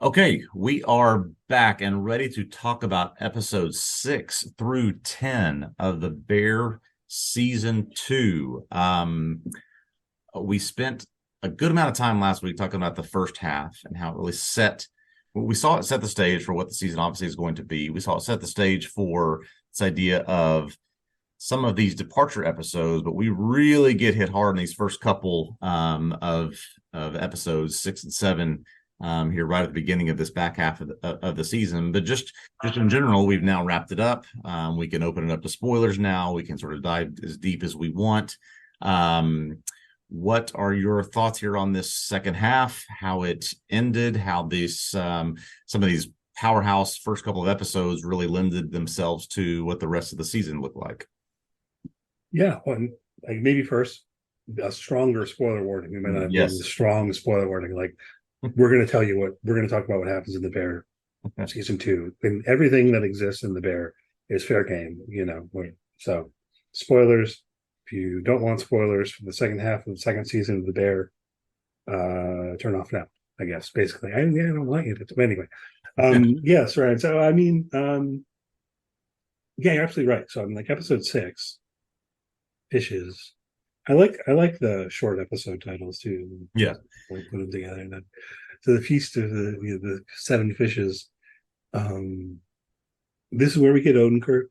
Okay, we are back and ready to talk about episodes 6 through 10 of the Bear season 2. We spent a good amount of time last week talking about the first half and how it really we saw it set the stage for what the season obviously is going to be. We saw it set the stage for this idea of some of these departure episodes, but we really get hit hard in these first couple of episodes 6 and 7 here right at the beginning of this back half of the season. But just in general, we've now wrapped it up. We can open it up to spoilers now. We can sort of dive as deep as we want. What are your thoughts here on this second half? How it ended? How these some of these powerhouse first couple of episodes really lended themselves to what the rest of the season looked like? Yeah, well, like maybe first a stronger spoiler warning. We might not have one Yes. strong spoiler warning. Like we're going to tell you what we're going to talk about what happens in the Bear season two, and everything that exists in the Bear is fair game. So spoilers. If you don't want spoilers for the second half of the second season of the Bear, turn off now. I guess basically. I don't want you to. Anyway, yes, right. So I mean, yeah, you're absolutely right. So I'm like episode 6. Fishes. I like the short episode titles too. Yeah. Like put them together. And then, so the feast of the 7 fishes. Um, this is where we get Odenkirk,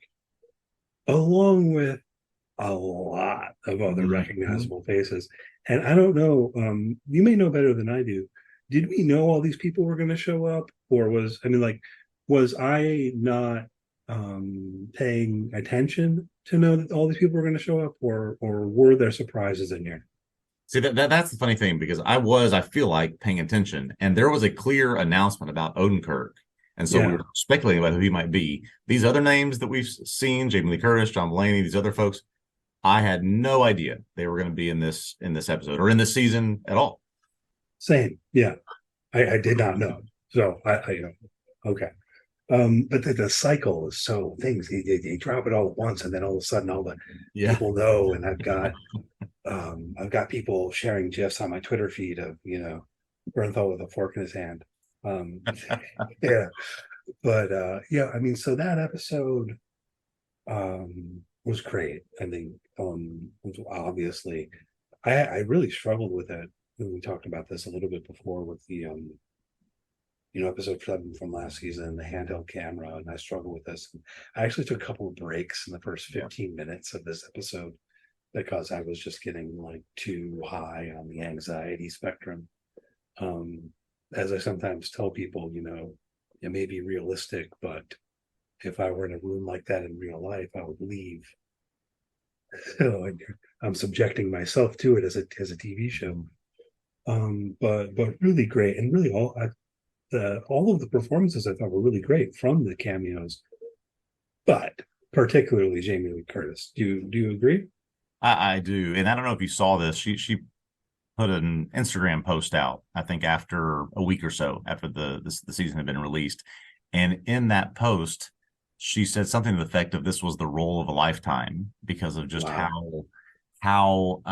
along with a lot of other Mm-hmm. recognizable faces. And I don't know. You may know better than I do. Did we know all these people were going to show up, or was I not paying attention to know that all these people were going to show up, or were there surprises in here? See that's the funny thing because I feel like paying attention, and there was a clear announcement about Odenkirk, and so we Yeah, were speculating about who he might be. These other names that we've seen, Jamie Lee Curtis, John Mulaney, these other folks, I had no idea they were going to be in this episode or in this season at all. same. Yeah, I did not know. So okay. But the cycle is so things you drop it all at once, and then all of a sudden all the Yeah. people know, and I've got people sharing gifs on my Twitter feed of Bernthal with a fork in his hand. Um, yeah, but yeah, I mean, so that episode was great. I think obviously I really struggled with it. We talked about this a little bit before with the episode 7 from last season, the handheld camera, and I struggled with this. I actually took a couple of breaks in the first Yeah. 15 minutes of this episode because I was just getting like too high on the anxiety spectrum. Um, as I sometimes tell people, it may be realistic, but if I were in a room like that in real life, I would leave. So I'm subjecting myself to it as a TV show. But really great, and really all of the performances I thought were really great from the cameos, but particularly Jamie Lee Curtis. Do you agree? I do, and I don't know if you saw this. She put an Instagram post out, I think after a week or so after the season had been released, and in that post, she said something to the effect of this was the role of a lifetime because of just Wow. how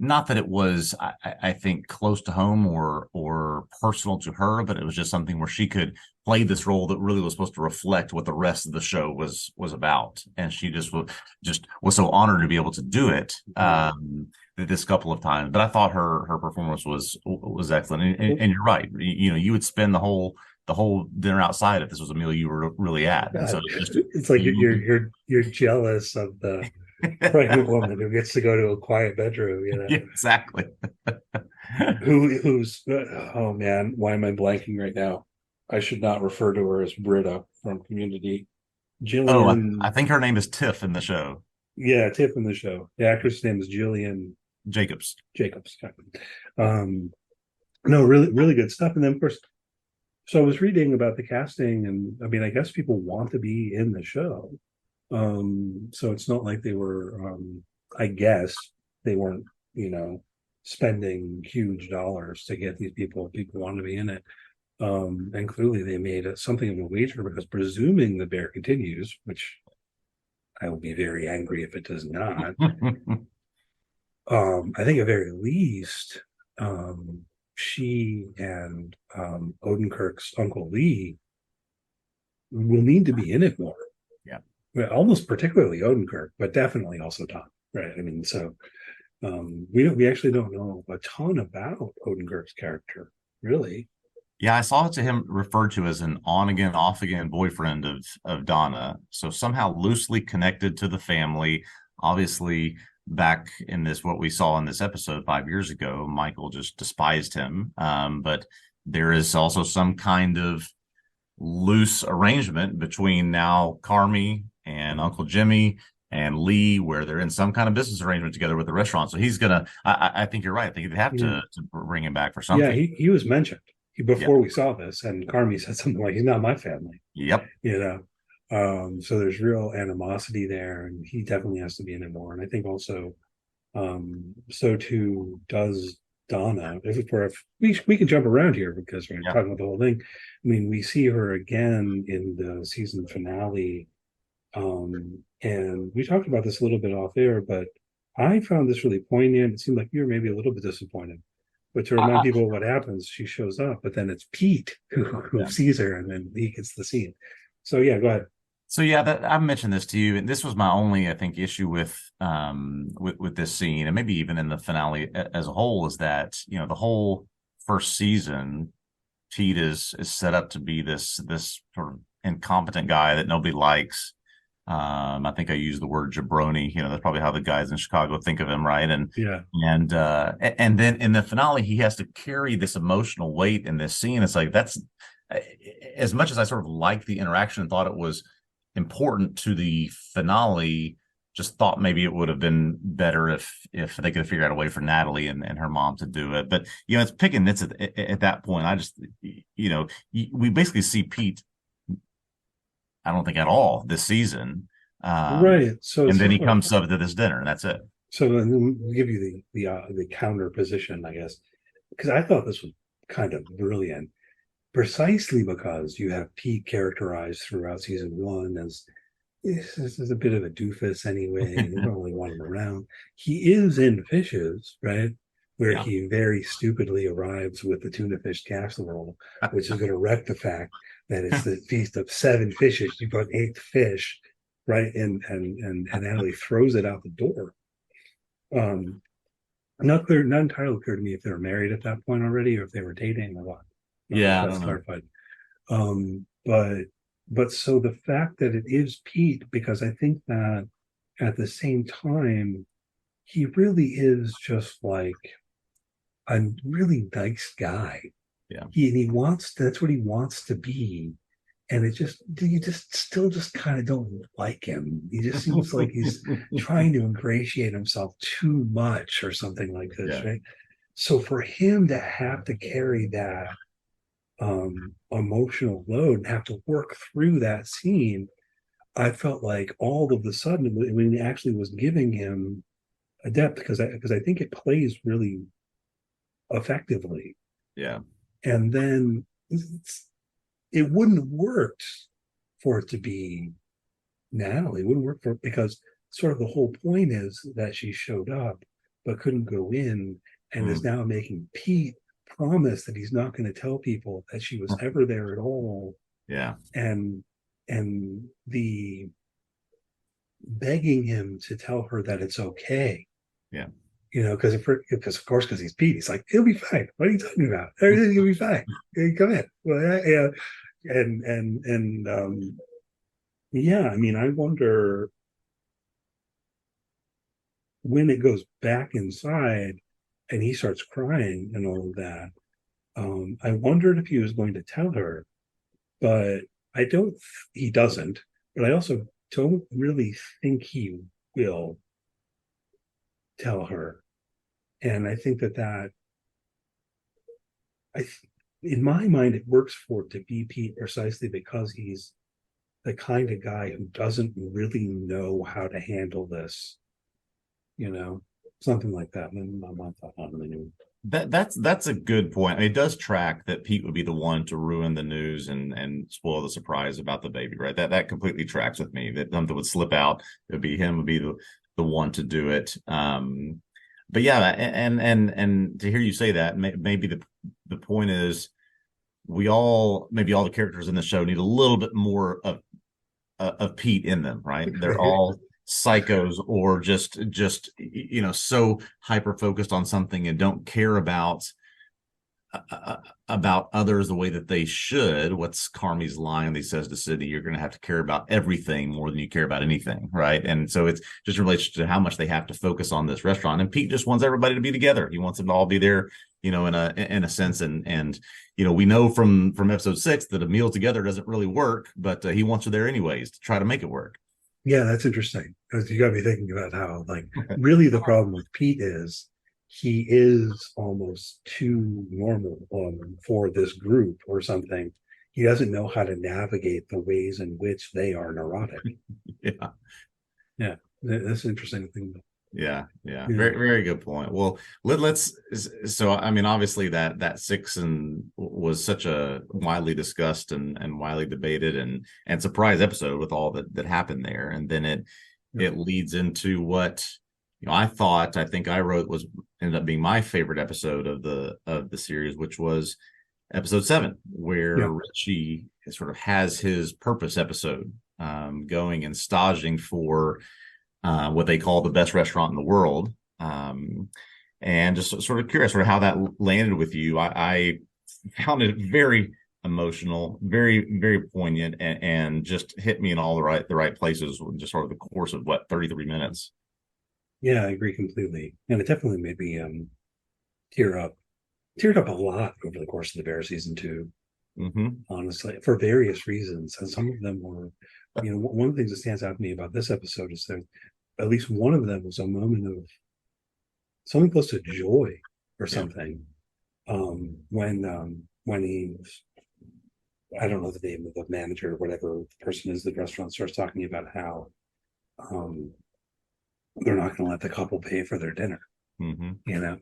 not that it was I think close to home or personal to her, but it was just something where she could play this role that really was supposed to reflect what the rest of the show was about, and she just was so honored to be able to do it Mhm. this couple of times. But I thought her performance was excellent, and, Well, and you're right. You would spend the whole dinner outside if this was a meal you were really at, and so God, just it's like you're jealous of the pregnant woman who gets to go to a quiet bedroom. Yeah, exactly. Who's oh man, why am I blanking right now? I should not refer to her as Britta from Community. Oh, I Jillian, think her name is Tiff in the show. yeah, Tiff in the show. The actress name is Jillian Jacobs. Jacobs. Um, no, really, really good stuff. And then, of course, so I was reading about the casting, and I mean, I guess people want to be in the show. So it's not like they were, I guess they weren't, spending huge dollars to get these people. People want to be in it. And clearly they made something of a wager because presuming the Bear continues, which I will be very angry if it does not. I think at very least, she and Odenkirk's Uncle Lee will need to be in it more. Yeah. Well, almost particularly Odenkirk, but definitely also Tom. Right. I mean, so we actually don't know a ton about Odenkirk's character, really. Yeah, I saw it to him referred to as an on again, off again boyfriend of Donna. So somehow loosely connected to the family. Obviously, back in this what we saw in this episode 5 years ago, Michael just despised him. But there is also some kind of loose arrangement between now Carmy and Uncle Jimmy and Lee, where they're in some kind of business arrangement together with the restaurant. So he's gonna. I think you're right. I think they have Mm. to bring him back for Yeah, something. he was mentioned Yep. before we saw this, and Carmy said something like, "He's not my family," Yep. you know. So there's real animosity there, and he definitely has to be in it more. And I think also, so too does Donna. If we can jump around here because we're Yep. talking about the whole thing. I mean, we see her again in the season finale, and we talked about this a little bit off air, but I found this really poignant. It seemed like you were maybe a little bit disappointed. But to remind I, people what happens, she shows up, but then it's Pete who yeah. sees her, and then he gets the scene. So yeah, go ahead. So yeah, I've mentioned this to you, and this was my only, I think, issue with this scene, and maybe even in the finale as a whole, is that the whole first season, Pete is set up to be this sort of incompetent guy that nobody likes. I think I used the word jabroni. That's probably how the guys in Chicago think of him, right? And Yeah, and then in the finale, he has to carry this emotional weight in this scene. It's like that's as much as I sort of liked the interaction and thought it was important to the finale. Just thought maybe it would have been better if they could have figured out a way for Natalie and her mom to do it. But it's picking nits at that point. I just we basically see Pete, I don't think at all this season. right. So And then he so comes up to this dinner, and that's it. so then we'll give you the counter position, I guess, because I thought this was kind of brilliant, precisely because you have Pete characterized throughout season one as this is a bit of a doofus anyway. You don't really want him around. He is in Fishes, right? Where Yeah. he very stupidly arrives with the tuna fish casserole, which is going to wreck the fact that it's the feast of 7 fishes. You got 8th fish, right? And Natalie throws it out the door. Um, not entirely clear to me if they were married at that point already or if they were dating or what. Yeah, I That's don't know. clarified. But so the fact that it is Pete, because I think that at the same time, he really is just like a really nice guy. Yeah. He wants, that's what he wants to be. And you just still just kind of don't like him. He just seems like he's trying to ingratiate himself too much or something like this, Yeah. right? So for him to have to carry that emotional load and have to work through that scene, I felt like all of a sudden when it actually was giving him a depth because I think it plays really effectively. Yeah. And then it wouldn't have worked for it to be Natalie. It wouldn't work for because sort of the whole point is that she showed up but couldn't go in and is now making Pete promise that he's not going to tell people that she was ever there at all. Yeah. And the begging him to tell her that it's okay. Yeah. Because of course he's Pete. He's like, it'll be fine. What are you talking about? Everything will be fine. Hey, come in. Well, yeah, and yeah. I mean, I wonder when it goes back inside and he starts crying and all of that. I wondered if he was going to tell her, but I don't. He doesn't. But I also don't really think he will tell her. And I think that in my mind, it works for to be Pete precisely because he's the kind of guy who doesn't really know how to handle this, something like that. And I'm not really new. That's a good point. I mean, it does track that Pete would be the one to ruin the news and spoil the surprise about the baby, right? That completely tracks with me. That something would slip out. It would be him would be the one to do it. But yeah, and to hear you say that, maybe the point is, maybe all the characters in the show need a little bit more of Pete in them, right? They're all psychos or just so hyper focused on something and don't care about others the way that they should. What's Carmi's line that he says to Sydney? You're going to have to care about everything more than you care about anything, right? And so it's just in relation to how much they have to focus on this restaurant. And Pete just wants everybody to be together. He wants them to all be there, in a sense. And we know from episode 6 that a meal together doesn't really work, but he wants you there anyways to try to make it work. Yeah, that's interesting, because you got me thinking about how, like, really the problem with Pete is he is almost too normal for this group or something. He doesn't know how to navigate the ways in which they are neurotic. Yeah. Yeah, that's an interesting thing. Yeah. Very, very good point. Well, so I mean, obviously that 6 and was such a widely discussed and widely debated and surprise episode with all that happened there. And then it leads into what I think I wrote ended up being my favorite episode of the series, which was episode 7, where Richie sort of has his purpose episode, going and staging for what they call the best restaurant in the world. And just sort of curious sort of how that landed with you. I found it very emotional, very, very poignant, and just hit me in all the right places, just sort of the course of 33 minutes. Yeah, I agree completely. And it definitely made me teared up a lot over the course of the Bear season 2. Mm-hmm. Honestly, for various reasons. And some of them were, one of the things that stands out to me about this episode is that at least one of them was a moment of something close to joy or something. When he, I don't know the name of the manager or whatever the person is, the restaurant starts talking about how they're not going to let the couple pay for their dinner. Mm-hmm.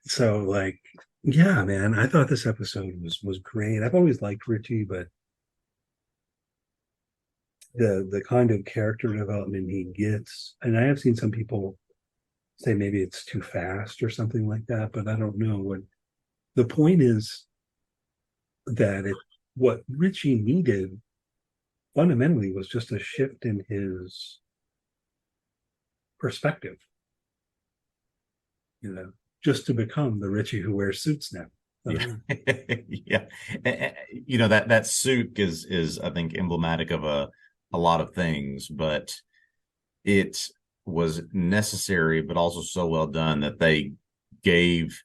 So, like, yeah, man, I thought this episode was great. I've always liked Richie, but the kind of character development he gets, and I have seen some people say maybe it's too fast or something like that, but I don't know. What the point is, that what Richie needed fundamentally was just a shift in his perspective, just to become the Richie who wears suits now. Yeah. That suit is I think emblematic of a lot of things, but it was necessary, but also so well done that they gave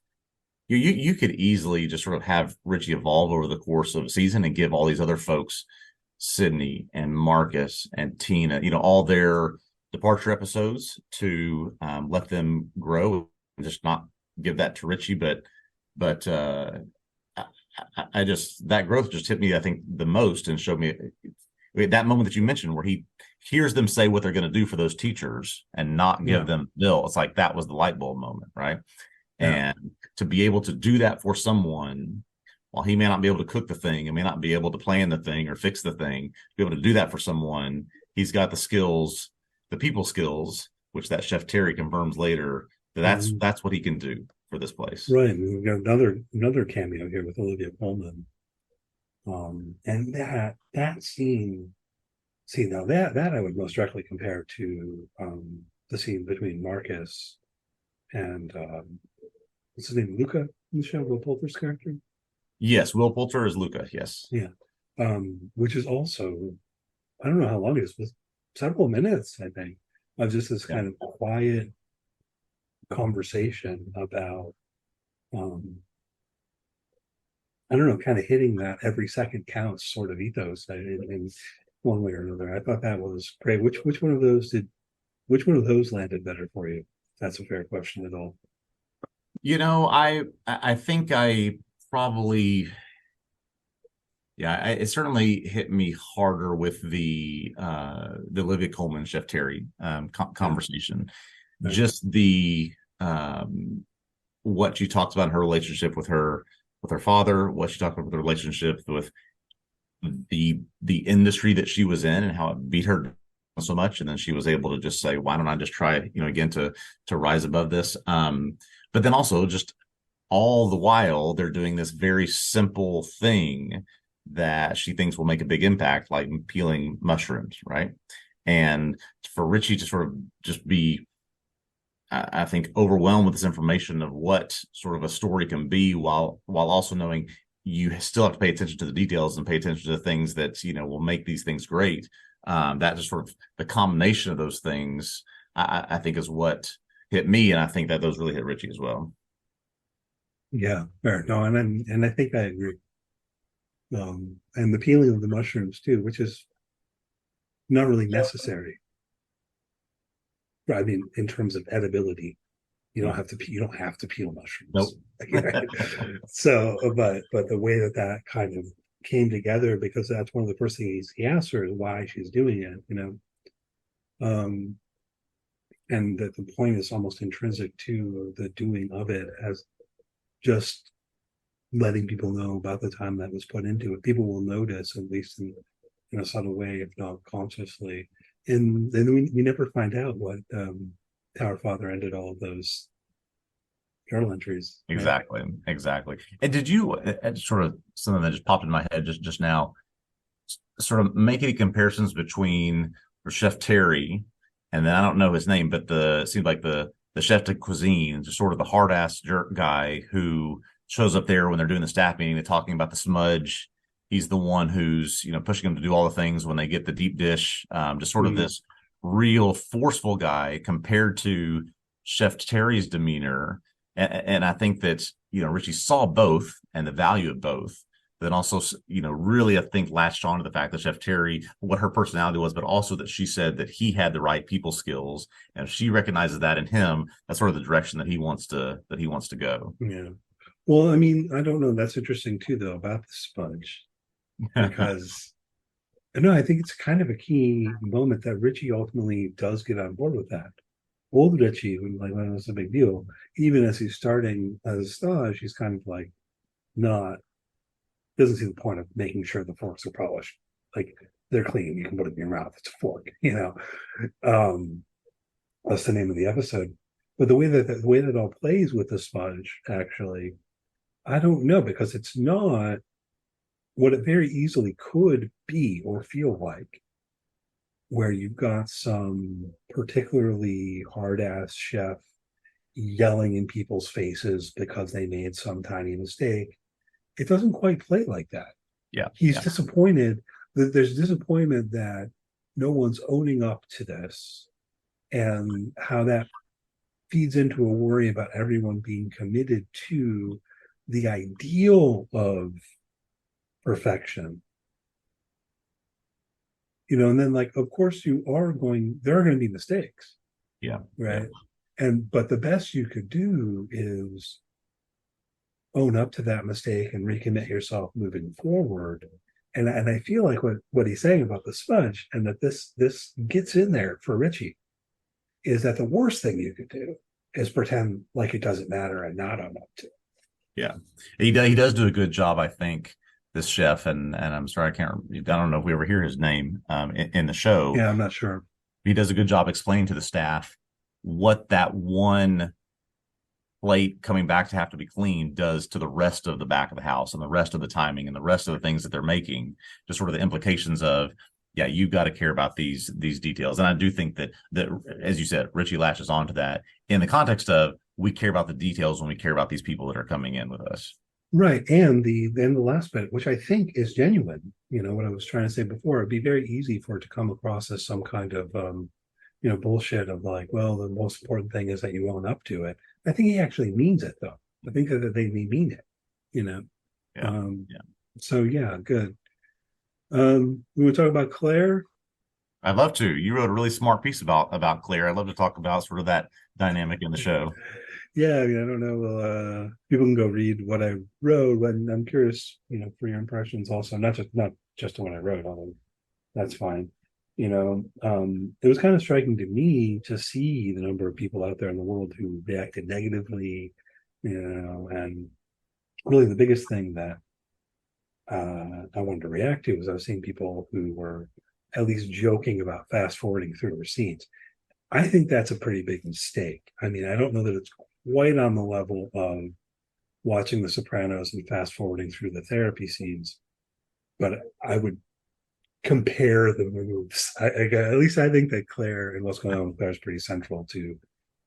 you could easily just sort of have Richie evolve over the course of a season and give all these other folks, Sydney and Marcus and Tina, all their departure episodes to let them grow and just not give that to Richie. But I just, that growth just hit me, I think, the most, and showed me that moment that you mentioned where he hears them say what they're going to do for those teachers and not give them bill. It's like that was the light bulb moment, right? And to be able to do that for someone, while he may not be able to cook the thing and may not be able to plan the thing or fix the thing, to be able to do that for someone, he's got the skills, the people skills, which that Chef Terry confirms later, that's what he can do for this place. Right. We've got another cameo here with Olivia Colman. And that scene, now that I would most directly compare to the scene between Marcus and what's his name, Luca in the show, Will Poulter's character. Yes, Will Poulter is Luca. Yes. Yeah. Which is also, I don't know how long it is, but several minutes, I think, of just this kind of quiet conversation about I don't know, kind of hitting that every second counts sort of ethos in one way or another. I thought that was great. Which one of those landed better for you? That's a fair question at all. I think I probably, it certainly hit me harder with the Olivia Colman Chef Terry conversation. Just the what she talks about in her relationship with her father, what she talked about with her relationship with the industry that she was in and how it beat her so much, and then she was able to just say, why don't I just try again to rise above this. But then also just all the while they're doing this very simple thing that she thinks will make a big impact, like peeling mushrooms, right? And for Richie to sort of just be, I think, overwhelmed with this information of what sort of a story can be, while also knowing you still have to pay attention to the details and pay attention to the things that will make these things great. That just sort of the combination of those things, I think, is what hit me, and I think that those really hit Richie as well. Yeah, fair. No, and I think I agree. And the peeling of the mushrooms too, which is not really necessary. I mean, in terms of edibility, you don't have to peel Nope. mushrooms. So, but the way that that kind of came together, because that's one of the first things he asked her is why she's doing it. Um, and that the point is almost intrinsic to the doing of it as just letting people know about the time that was put into it. People will notice, at least in a subtle way, if not consciously. And then we never find out what how her father ended all of those journal entries. Right? Exactly. And did you sort of something that just popped in my head just now, sort of make any comparisons between Chef Terry and then I don't know his name, but it seems like the chef de cuisine, just sort of the hard ass jerk guy who shows up there when they're doing the staff meeting, they're talking about the smudge. He's the one who's pushing them to do all the things when they get the deep dish. Just sort of this real forceful guy compared to Chef Terry's demeanor. And I think that Richie saw both and the value of both, then also really I think latched on to the fact that Chef Terry, what her personality was, but also that she said that he had the right people skills, and if she recognizes that in him, that's sort of the direction that he wants to go. Yeah. Well, I mean, I don't know. That's interesting too, though, about the sponge, because no, I think it's kind of a key moment that Richie ultimately does get on board with that. Old Richie, when when it was a big deal, even as he's starting as a stage, he's kind of like not doesn't see the point of making sure the forks are polished. Like they're clean, you can put it in your mouth. It's a fork. That's the name of the episode. But the way that it all plays with the sponge, actually, I don't know, because it's not what it very easily could be or feel like, where you've got some particularly hard ass chef yelling in people's faces because they made some tiny mistake. It doesn't quite play like that. Yeah, He's yeah, disappointed that there's disappointment that no one's owning up to this, and how that feeds into a worry about everyone being committed to the ideal of perfection. And then like, of course, there are going to be mistakes, yeah, yeah. right? But the best you could do is own up to that mistake and recommit yourself moving forward. And I feel like what he's saying about the sponge, and that this gets in there for Richie, is that the worst thing you could do is pretend like it doesn't matter and not own up to it. Yeah, he does do a good job, I think. This chef, and I'm sorry, I don't know if we ever hear his name in the show. Yeah, I'm not sure. He does a good job explaining to the staff what that one plate coming back to have to be cleaned does to the rest of the back of the house and the rest of the timing and the rest of the things that they're making. Just sort of the implications of, yeah, you've got to care about these details. And I do think that as you said, Richie latches onto that in the context of we care about the details when we care about these people that are coming in with us. Right. And the last bit, which I think is genuine, what I was trying to say before, it'd be very easy for it to come across as some kind of bullshit of like, well, the most important thing is that you own up to it. I think he actually means it, though. I think that they mean it, you know. Yeah. Yeah. So yeah, good. We want to talk about Claire. I'd love to. You wrote a really smart piece about Claire. I'd love to talk about sort of that dynamic in the show. Yeah, I mean, I don't know. Well, people can go read what I wrote, but I'm curious, for your impressions also, not just what I wrote, although that's fine. It was kind of striking to me to see the number of people out there in the world who reacted negatively, and really the biggest thing that I wanted to react to was I was seeing people who were at least joking about fast forwarding through receipts. I think that's a pretty big mistake. I mean, I don't know that it's quite on the level of watching The Sopranos and fast forwarding through the therapy scenes, but I would compare the moves. At least I think that Claire and what's going on with Claire is pretty central to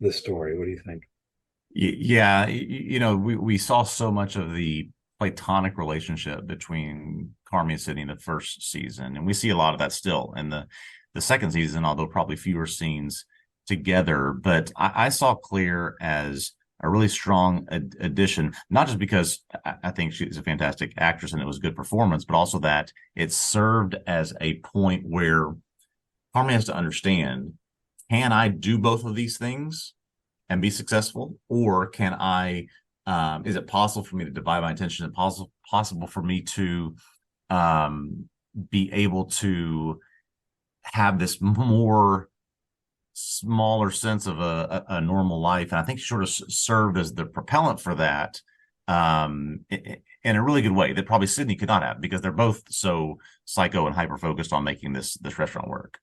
the story. What do you think? Yeah, we saw so much of the platonic relationship between Carmy and Sydney in the first season, and we see a lot of that still in the second season, although probably fewer scenes together. But I saw Claire as a really strong addition, not just because I think she's a fantastic actress and it was a good performance, but also that it served as a point where Carmy has to understand, can I do both of these things and be successful, or can I? Is it possible for me to divide my attention? Is it possible for me to be able to have this more smaller sense of a normal life? And I think she sort of served as the propellant for that, in a really good way that probably Sydney could not have, because they're both so psycho and hyper focused on making this restaurant work.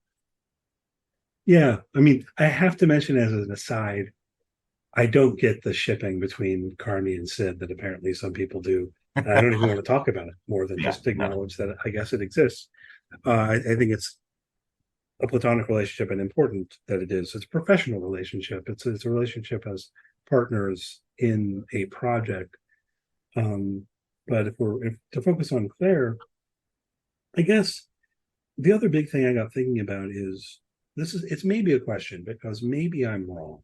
Yeah, I mean, I have to mention as an aside, I don't get the shipping between Carney and Sid that apparently some people do. And I don't even want to talk about it more than Yeah, just no, acknowledge that I guess it exists. I think it's a platonic relationship and important that it is. It's a professional relationship. It's a relationship as partners in a project. Um, but if to focus on Claire, I guess the other big thing I got thinking about is it's maybe a question because maybe I'm wrong.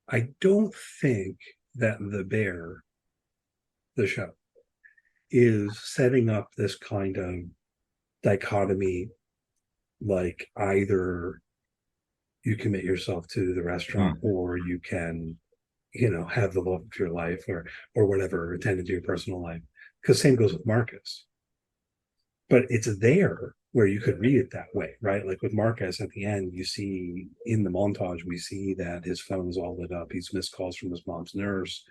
I don't think that The Bear, the show, is setting up this kind of dichotomy, like either you commit yourself to the restaurant mm, or you can, have the love of your life or whatever, attend to your personal life. Because same goes with Marcus. But it's there where you could read it that way, right? Like with Marcus at the end, you see in the montage, we see that his phone's all lit up. He's missed calls from his mom's nurse.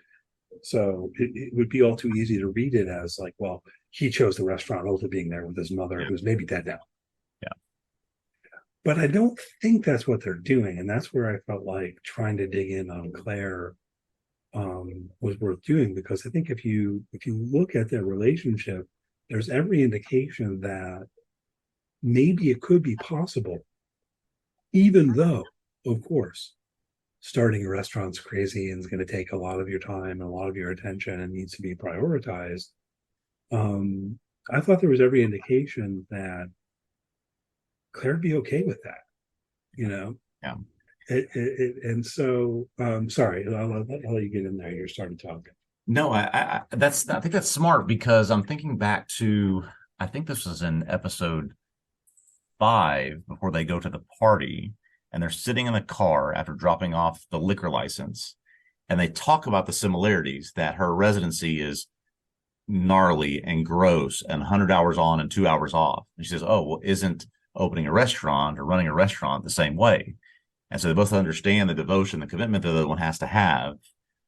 So it would be all too easy to read it as like, well, he chose the restaurant over being there with his mother, yeah, who's maybe dead now. yeah. But I don't think that's what they're doing. And that's where I felt like trying to dig in on Claire was worth doing, because I think if you look at their relationship, there's every indication that maybe it could be possible, even though, of course, starting a restaurant's crazy and is going to take a lot of your time and a lot of your attention and needs to be prioritized. Um, I thought there was every indication that Claire'd be okay with that, you know. Yeah. And so, sorry, I'll let you get in there. You're starting talking. No, I think that's smart, because I'm thinking back to, I think this was in episode 5 before they go to the party, and they're sitting in the car after dropping off the liquor license, and they talk about the similarities, that her residency is gnarly and gross and 100 hours on and 2 hours off. And she says, "Oh, well, isn't opening a restaurant or running a restaurant the same way?" And so they both understand the devotion, the commitment that the other one has to have.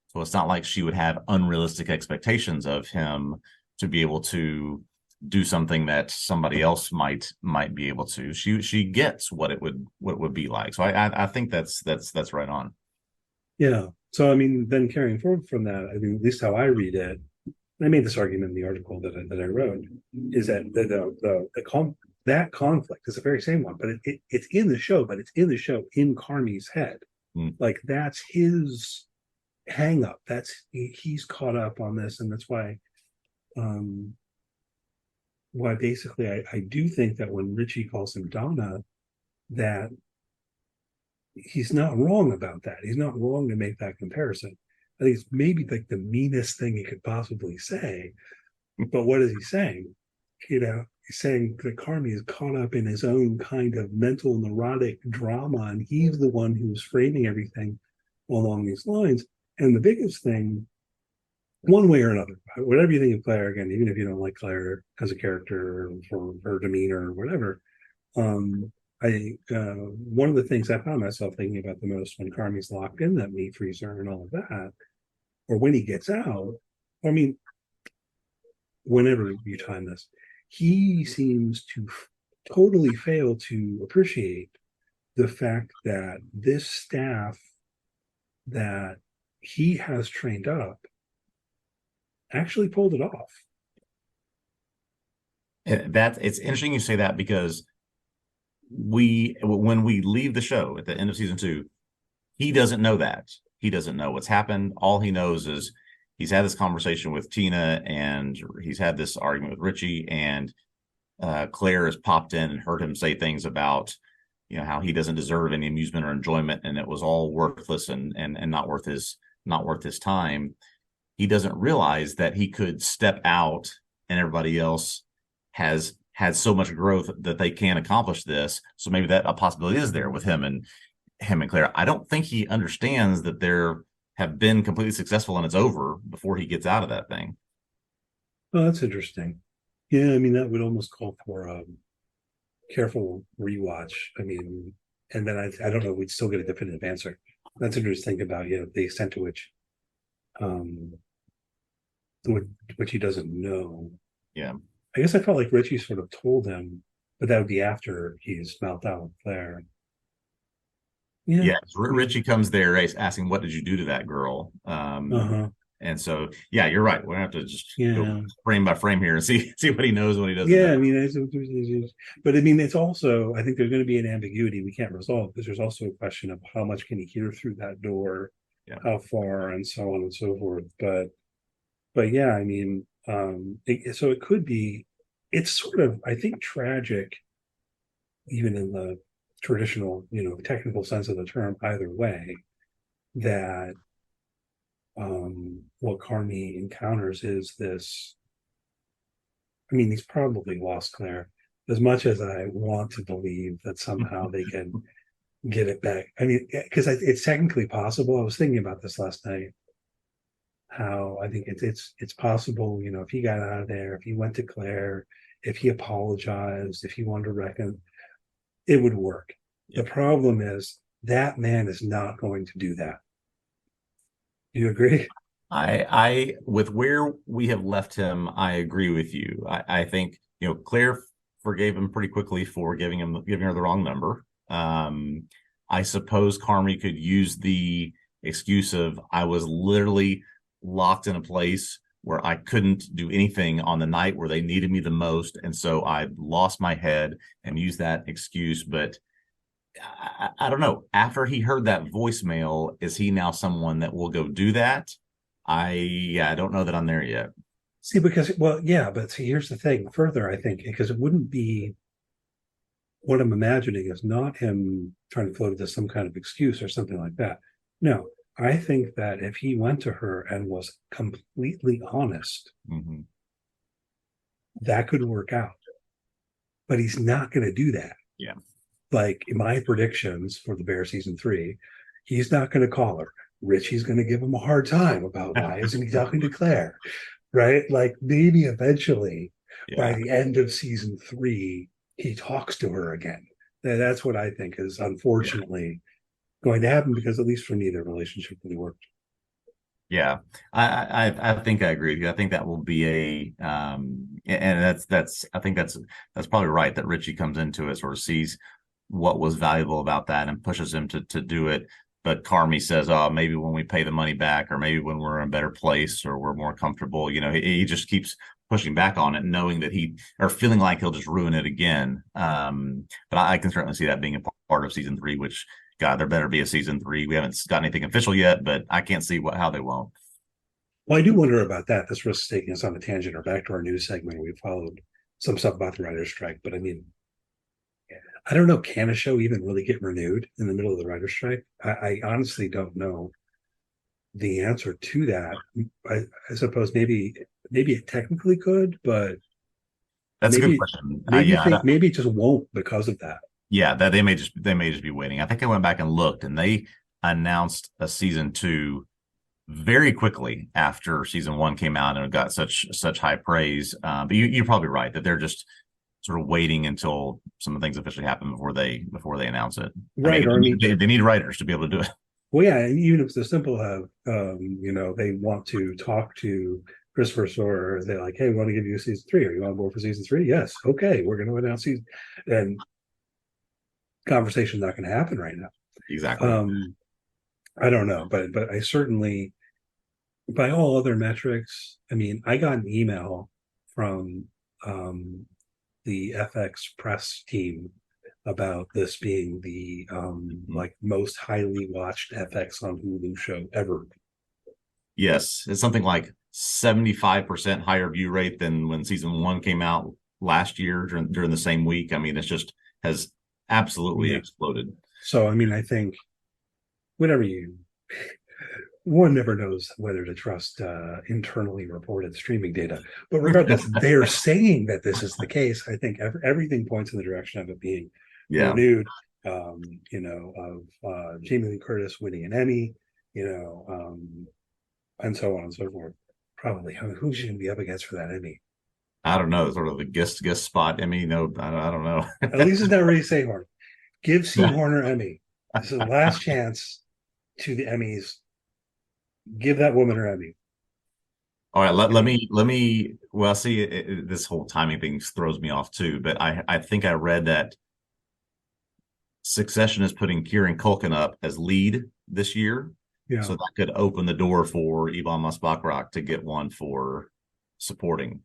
So it's not like she would have unrealistic expectations of him to be able to do something that somebody else might be able to. She gets what it would be like. So I think that's right on. Yeah. So I mean, then carrying forward from that, I mean, at least how I read it, I made this argument in the article that I wrote, is that that conflict is the very same one, but it's in the show, but it's in the show in Carmi's head. Mm, Like that's his hang up. He's caught up on this, and that's um why basically I do think that when Richie calls him Donna, that he's not wrong about that. He's not wrong to make that comparison. I think it's maybe like the meanest thing he could possibly say. But what is he saying? He's saying that Carmi is caught up in his own kind of mental neurotic drama, and he's the one who's framing everything along these lines. And the biggest thing, one way or another, whatever you think of Claire, again, even if you don't like Claire as a character or her demeanor or whatever, I one of the things I found myself thinking about the most when Carmi's locked in that meat freezer and all of that, or when he gets out. I mean, whenever you time this, he seems to totally fail to appreciate the fact that this staff that he has trained up actually pulled it off. It's interesting you say that because when we leave the show at the end of season two, he doesn't know that. He doesn't know what's happened. All he knows is he's had this conversation with Tina and he's had this argument with Richie, and Claire has popped in and heard him say things about, how he doesn't deserve any amusement or enjoyment, and it was all worthless and not worth his time. He doesn't realize that he could step out and everybody else has had so much growth that they can accomplish this. So maybe that a possibility is there with him and Claire. I don't think he understands that they're have been completely successful and it's over before he gets out of that thing. Oh, that's interesting. Yeah, I mean that would almost call for a careful rewatch. I mean, and then I don't know, we'd still get a definitive answer. That's interesting to think about, the extent to um which he doesn't know. Yeah. I guess I felt like Richie sort of told him, but that would be after he's melted out with Claire. Yeah. Yeah. Richie comes there asking, "What did you do to that girl?" Uh-huh. And so, yeah, you're right. We're gonna have to just go Yeah. frame by frame here and see what he knows, what he doesn't Yeah, know. I mean, but I mean, it's also, I think there's going to be an ambiguity we can't resolve because there's also a question of how much can he hear through that door, Yeah. how far, and so on and so forth. But yeah, I mean, so it could be, it's sort of, I think, tragic, even in the traditional, technical sense of the term, either way, that what Carmi encounters is this. I mean, he's probably lost Claire. As much as I want to believe that somehow they can get it back. I mean, because it's technically possible. I was thinking about this last night. How I think it's possible. If he got out of there, if he went to Claire, if he apologized, if he wanted to reckon, it would work. Yeah. The problem is that man is not going to do that. You agree? I with where we have left him, I agree with you. I think, Claire forgave him pretty quickly for giving her the wrong number. I suppose Carmi could use the excuse of I was literally locked in a place where I couldn't do anything on the night where they needed me the most, and so I lost my head and used that excuse. But I don't know. After he heard that voicemail, is he now someone that will go do that? I don't know that I'm there yet. See, because well, yeah, but see, here's the thing. Further, I think because it wouldn't be what I'm imagining is not him trying to float it as some kind of excuse or something like that. No, I think that if he went to her and was completely honest, Mm-hmm. that could work out. But he's not going to do that. Yeah. Like in my predictions for the Bear season 3, he's not going to call her. Richie's going to give him a hard time about why isn't he talking to Claire, right? Like maybe eventually by Yeah. the end of season 3, he talks to her again. That's what I think is unfortunately going to happen because at least for me, their relationship really worked. Yeah. I think I agree with you. I think that will be and that's I think that's probably right that Richie comes into it, sort of sees what was valuable about that and pushes him to do it. But Carmi says, "Oh, maybe when we pay the money back, or maybe when we're in a better place, or we're more comfortable." He just keeps pushing back on it, knowing that or feeling like he'll just ruin it again. But I can certainly see that being a part of season 3. Which, God, there better be a season 3. We haven't got anything official yet, but I can't see how they won't. Well, I do wonder about that. This risks taking us on a tangent or back to our news segment. We followed some stuff about the writer's strike, but I mean, I don't know. Can a show even really get renewed in the middle of the writer's strike? I honestly don't know the answer to that. I suppose maybe it technically could, but That's a good maybe question. maybe it just won't because of that. Yeah, that they may just be waiting. I think I went back and looked, and they announced a season 2 very quickly after season 1 came out, and it got such high praise. But you're probably right that they're just sort of waiting until some of the things officially happen before they announce it. Right. Or I mean, they need writers to be able to do it. well, yeah, even if it's as simple as, they want to talk to Christopher Storer, they're like, hey, we want to give you a season 3. Are you on board for season 3? Yes. Okay, we're going to announce season. And conversation's not going to happen right now. Exactly. I don't know, but I certainly, by all other metrics, I mean, I got an email from um, the FX press team about this being the Mhm. like most highly watched FX on Hulu show ever. Yes, it's something like 75% higher view rate than when season one came out last year during the same week. I mean, it's just has absolutely Yeah. exploded. So I mean, I think whatever you one never knows whether to trust internally reported streaming data. But regardless, they're saying that this is the case. I think everything points in the direction of it being Yeah, renewed. Of Jamie Lee Curtis winning an Emmy, and so on and so forth. Probably, I mean, who's she going to be up against for that Emmy? I don't know, sort of the guest spot. I mean, no, I don't know. At least it's not Ray Sehorn. Give C. Yeah. Horner Emmy. This is the last chance to the Emmys. Give that woman her Emmy. All right, let me. Well, see, this whole timing thing throws me off too. But I think I read that Succession is putting Kieran Culkin up as lead this year, Yeah. so that could open the door for Yvonne Bachrach to get one for supporting.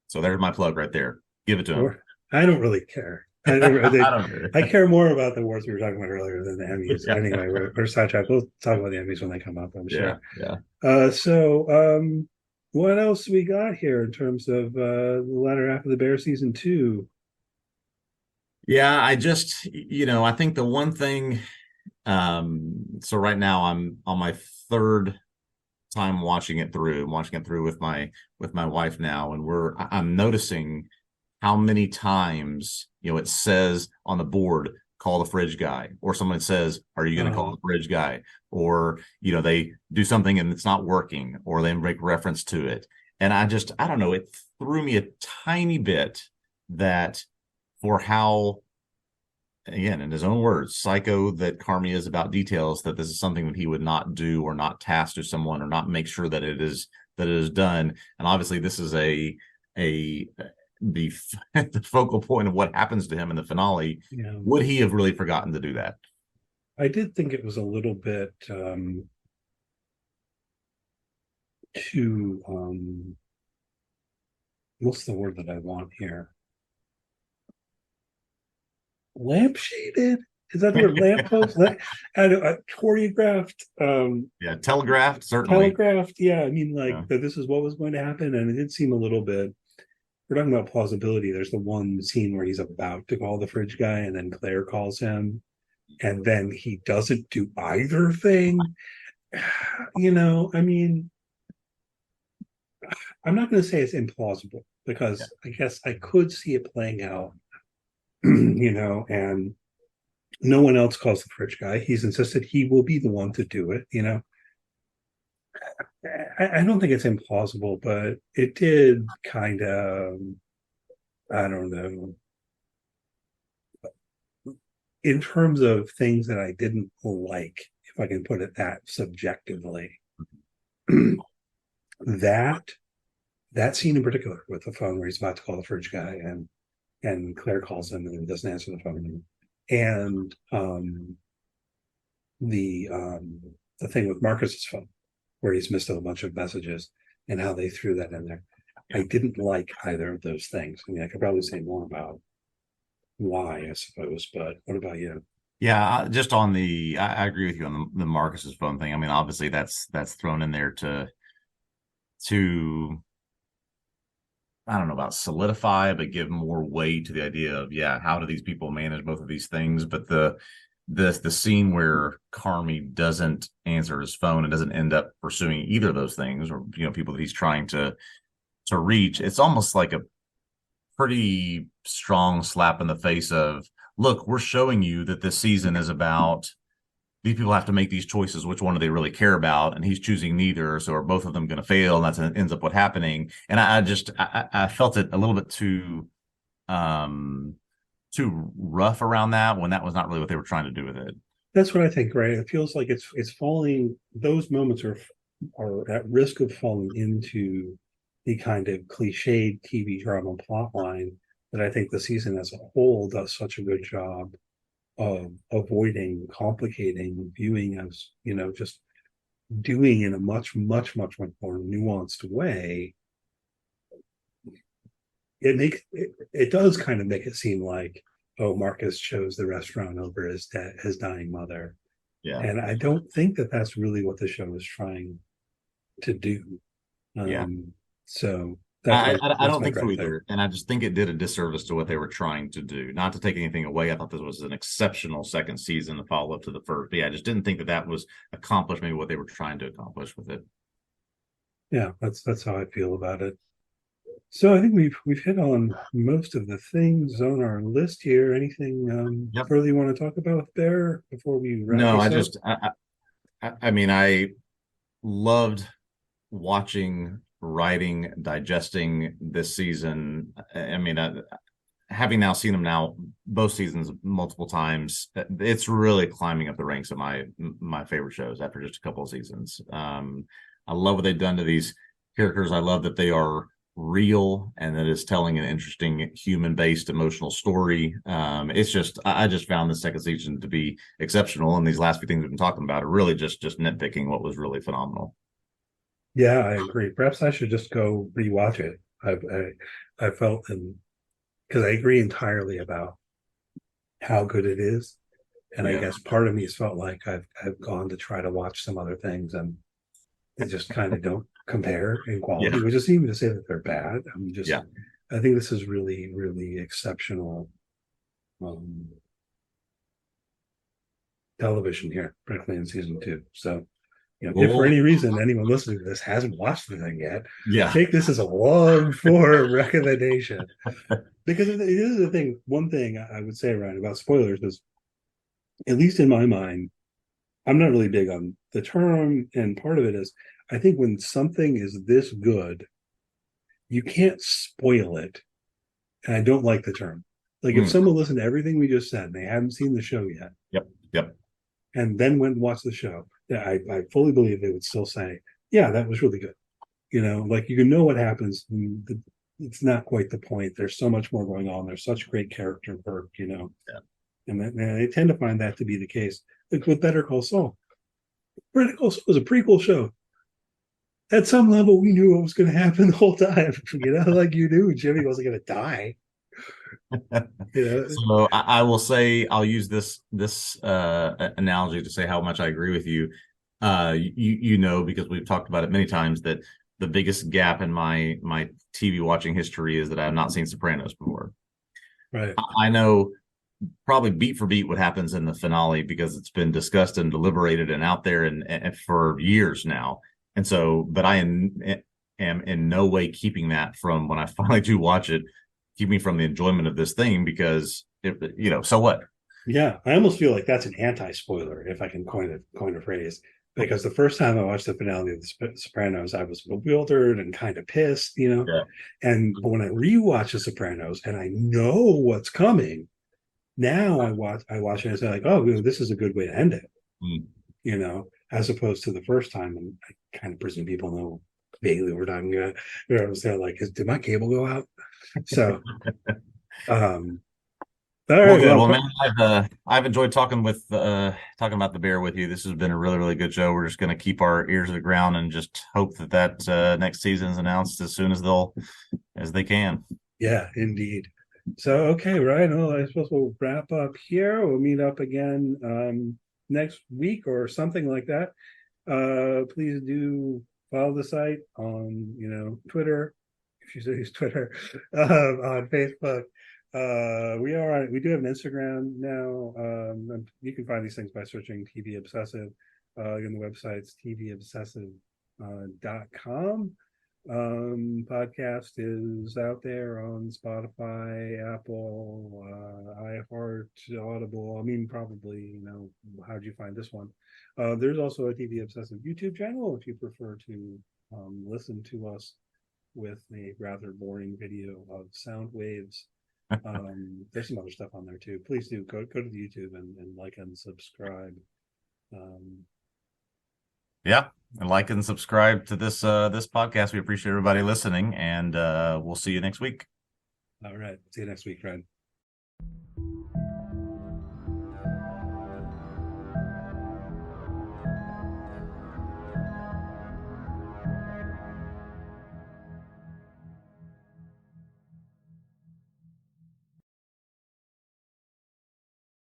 So there's my plug right there. Give it to him. Or I don't really care. I don't care. I care more about the awards we were talking about earlier than the Emmys. Yeah, Anyway, we're sidetracked. We'll talk about the Emmys when they come up, I'm yeah, sure. yeah. What else we got here in terms of the latter half of the Bear season two? Yeah, I just, I think the one thing, so right now I'm on my third time watching it through. I'm watching it through with my wife now, and I'm noticing how many times, it says on the board, call the fridge guy, or someone says, are you going to call Uh, the fridge guy? Or, they do something and it's not working, or they make reference to it. And I don't know, it threw me a tiny bit that for how, again, in his own words, psycho that Carmi is about details, that this is something that he would not do or not task to someone or not make sure that it is done. And obviously this is a the the focal point of what happens to him in the finale. yeah, Would he have really forgotten to do that? I did think it was a little bit too what's the word that I want here? Lampshaded? Is that the word? Lamppost? Choreographed, Yeah, telegraphed, certainly. telegraphed. Yeah, I mean, like Yeah. that. This is what was going to happen, and it did seem a little bit. We're talking about plausibility. There's the one scene where he's about to call the fridge guy, and then Claire calls him, and then he doesn't do either thing. I mean, I'm not going to say it's implausible Yeah. because I guess I could see it playing out, and no one else calls the fridge guy. He's insisted he will be the one to do it. I don't think it's implausible, but it did kind of, I don't know, in terms of things that I didn't like, if I can put it that subjectively, that that scene in particular with the phone where he's about to call the fridge guy and Claire calls him and he doesn't answer the phone, and the um the thing with Marcus's phone where he's missed a bunch of messages and how they threw that in there. I Yeah. didn't like either of those things. I mean, I could probably say more about why, I suppose, but what about you? Yeah, just on I agree with you on the Marcus's phone thing. I mean, obviously that's thrown in there to I don't know about solidify, but give more weight to the idea of, yeah, how do these people manage both of these things? But the scene where Carmi doesn't answer his phone and doesn't end up pursuing either of those things, or people that he's trying to reach, it's almost like a pretty strong slap in the face of, look, we're showing you that this season is about these people have to make these choices. Which one do they really care about? And he's choosing neither. So are both of them going to fail? And that ends up what happening. And I felt it a little bit um, too rough around that when that was not really what they were trying to do with it. That's what I think, right? It feels like it's falling. Those moments are at risk of falling into the kind of cliched TV drama plot line that I think the season as a whole does such a good job of avoiding complicating viewing as, just doing in a much, much, much, much more nuanced way, it does kind of make it seem like, oh, Marcus chose the restaurant over his dying mother. Yeah. And I don't think that that's really what the show is trying to do. Yeah. So I, I I that's don't my think so gripe there. either, and I just think it did a disservice to what they were trying to do. Not to take anything away, I thought this was an exceptional second season, the follow up to the first. But yeah, I just didn't think that that was accomplished maybe what they were trying to accomplish with it. Yeah, that's how I feel about it. So I think we've hit on most of the things on our list here. Anything Yep. further you want to talk about there before we wrap No, this up? I mean, I loved watching, writing, digesting this season. I mean, having now seen them now both seasons multiple times, it's really climbing up the ranks of my favorite shows after just a couple of seasons. I love what they've done to these characters. I love that they are real and that it's telling an interesting human-based emotional story. It's just I just found the second season to be exceptional, and these last few things we've been talking about are really just nitpicking what was really phenomenal. Yeah, I agree. Perhaps I should just go rewatch it. I felt, and because I agree entirely about how good it is, and I Yeah, guess part of me has felt like I've gone to try to watch some other things, and they just kind of don't compare in yeah, quality, which isn't even to say that they're bad. yeah. I think this is really, really exceptional um, television here, particularly in season two. So, if for Well, any reason anyone listening to this hasn't watched the thing yet, yeah, take this as a long form recommendation. Because it is the thing. One thing I would say, Ryan, about spoilers is, at least in my mind, I'm not really big on the term, and part of it is I think when something is this good, you can't spoil it. And I don't like the term. Like if mm, someone listened to everything we just said and they haven't seen the show yet, yep, yep. and then went and watched the show, yeah, I fully believe they would still say, yeah, that was really good. Like you can know what happens. It's not quite the point. There's so much more going on. There's such great character work. Yeah. And I tend to find that to be the case. Like with Better Call Saul. Better Call Saul was a prequel show. At some level, we knew what was going to happen the whole time. Like you knew Jimmy wasn't going to die. You know, So I will say I'll use this analogy to say how much I agree with you. Because we've talked about it many times that the biggest gap in my TV watching history is that I have not seen Sopranos before. right? I know probably beat for beat what happens in the finale because it's been discussed and deliberated and out there and for years now. And so, but am in no way keeping that from when I finally do watch it, keep me from the enjoyment of this thing because so what? Yeah, I almost feel like that's an anti-spoiler, if I can coin a phrase. Because the first time I watched the finale of The Sopranos, I was bewildered and kind of pissed. Yeah. And when I rewatch The Sopranos and I know what's coming, now I watch it and say like, oh, this is a good way to end it. Mm. As opposed to the first time, and I kind of presume people know vaguely what I'm gonna. I was there like, did my cable go out? So, um, all Well, right, good. well, Well, man, I've enjoyed talking about the bear with you. This has been a really, really good show. We're just going to keep our ears to the ground and just hope that next season is announced as soon as they can. yeah, indeed. So, okay, Ryan, well, I suppose we'll wrap up here. We'll meet up again next week or something like that. Please do follow the site on, Twitter, if you say use Twitter, on Facebook. We do have an Instagram now. You can find these things by searching TV Obsessive. Again, the website's tvobsessive.com. Podcast is out there on Spotify, Apple, iHeart, Audible. I mean, probably, how'd you find this one? There's also a TV Obsessive YouTube channel if you prefer to listen to us with a rather boring video of sound waves. There's some other stuff on there too. Please do go to the YouTube and like and subscribe. Um, Yeah, and like and subscribe to this podcast. We appreciate everybody listening, and we'll see you next week. all right. See you next week, Fred.